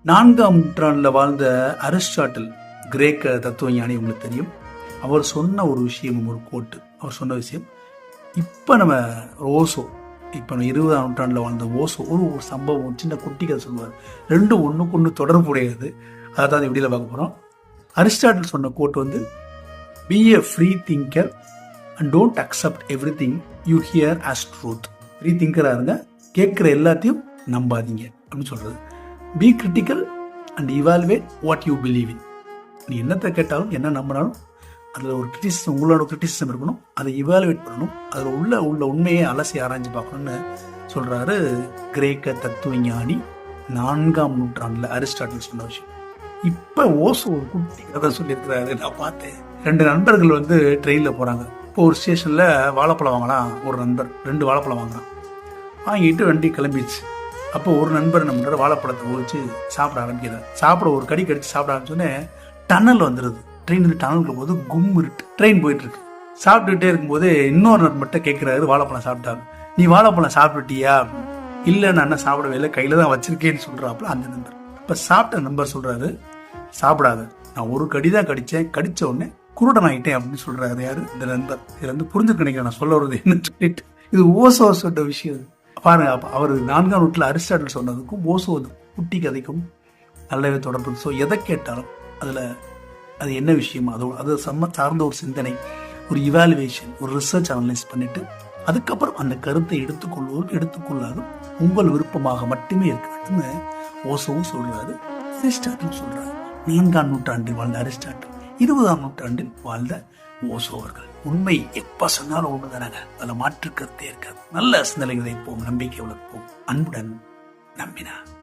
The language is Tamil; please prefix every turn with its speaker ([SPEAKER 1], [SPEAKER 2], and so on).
[SPEAKER 1] 4ஆம் நூற்றாண்டில் வாழ்ந்த அரிஸ்டாட்டில், கிரேக்க தத்துவ ஞானி, உங்களுக்கு தெரியும். அவர் சொன்ன ஒரு விஷயம், ஒரு கோட்டு, அவர் சொன்ன விஷயம். இப்போ நம்ம ஓசோ, இப்போ 20ஆம் நூற்றாண்டில் வாழ்ந்த ஓசோ ஒரு சம்பவம், சின்ன குட்டி கதை சொல்லுவார். ரெண்டும் ஒன்றுக்கு ஒன்று தொடர்புடையது. அதை தான் இப்படியில் பார்க்க போகிறோம். அரிஸ்டாட்டில் சொன்ன கோட்டு வந்து, be a free thinker and don't accept everything you hear as truth. Free திங்கராக இருங்க, கேட்குற எல்லாத்தையும் நம்பாதீங்க அப்படின்னு சொல்கிறது. Be critical and evaluate what you believe in. நீ என்னத்தை கேட்டாலும், என்ன நம்பினாலும் அதில் ஒரு கிரிட்டிசிசம், உங்களோட கிரிட்டிசிசம் இருக்கணும். அதை இவாலுவேட் பண்ணணும். அதில் உள்ள உண்மையை அலசி ஆராய்ஞ்சு பார்க்கணும்னு சொல்கிறாரு கிரேக்க தத்துவ ஞானி 4ஆம் நூற்றாண்டில் அரிஸ்டாட்டில் சொன்ன விஷயம். இப்போ ஓசோ ஒரு குட்டி கதை சொல்லியிருக்கிறாரு, நான் பார்த்தேன். 2 நண்பர்கள் வந்து ட்ரெயினில் போகிறாங்க. இப்போ ஒரு ஸ்டேஷனில் வாழைப்பழம் வாங்கலாம். ஒரு நண்பர் 2 வாழைப்பழம் வாங்குறான். வாங்கிட்டு வண்டி கிளம்பிடுச்சு. அப்போ ஒரு நண்பர் என்ன பண்ணுறாரு, வாழைப்பழத்தை ஒழிச்சு சாப்பிட ஆரம்பிக்கிறார். சாப்பிட ஒரு கடி கடிச்சு சாப்பிட ஆரம்பிச்சோன்னே டனல் வந்துடுது. ட்ரெயின் வந்து டனலுக்கு போது கும் இருட்டு. ட்ரெயின் போயிட்டு இருக்கு. சாப்பிட்டுக்கிட்டே இருக்கும்போது இன்னொரு நண்பர்கிட்ட கேட்குறாரு, வாழைப்பழம் சாப்பிட்டாரு. நீ வாழைப்பழம் சாப்பிட்டுட்டியா? இல்லை, நான் என்ன சாப்பிடவே இல்லை, கையில் தான் வச்சிருக்கேன்னு சொல்கிறாப்புல அந்த நண்பர். இப்போ சாப்பிட்ட நண்பர் சொல்கிறாரு, சாப்பிடாத, நான் ஒரு கடி தான் கடித்தேன், கடித்த உடனே குருடன் ஆகிட்டேன் அப்படின்னு சொல்கிறாரு. யாரு? இந்த நண்பர். இதில் வந்து புரிஞ்சுக்க நினைக்கிறேன் நான் சொல்ல வருது என்னன்னு சொல்லிட்டு. இது ஓசோ சொன்ன விஷயம் பாருங்க. அவர் 4ஆம் நூற்றாண்டில் அரிஸ்டாட்டில் சொன்னதுக்கும் ஓசோ குட்டி கதைக்கும் நல்லாவே தொடர்பு. ஸோ எதை கேட்டாலும் அதில் அது என்ன விஷயம், அது சார்ந்த ஒரு சிந்தனை, ஒரு இவாலுவேஷன், ஒரு ரிசர்ச் அனலைஸ் பண்ணிட்டு அதுக்கப்புறம் அந்த கருத்தை எடுத்துக்கொள்ளாதும் உங்கள் விருப்பமாக மட்டுமே இருக்க வேண்டும்னு ஓசோவும் சொல்றாரு, அரிஸ்டாட்டில் சொல்றாரு. 4ஆம் நூற்றாண்டில் வாழ்ந்த அரிஸ்டாட்டில், 20ஆம் நூற்றாண்டில் வாழ்ந்த ஓசோ அவர்கள். உண்மை எப்ப சொன்னாலும் ஒண்ணுதானாங்க, அதில் மாற்று கருத்தே இருக்காது. நல்ல சிந்தனைகளை வைப்போம், நம்பிக்கை வளர்ப்போம், அன்புடன் நம்பினார்.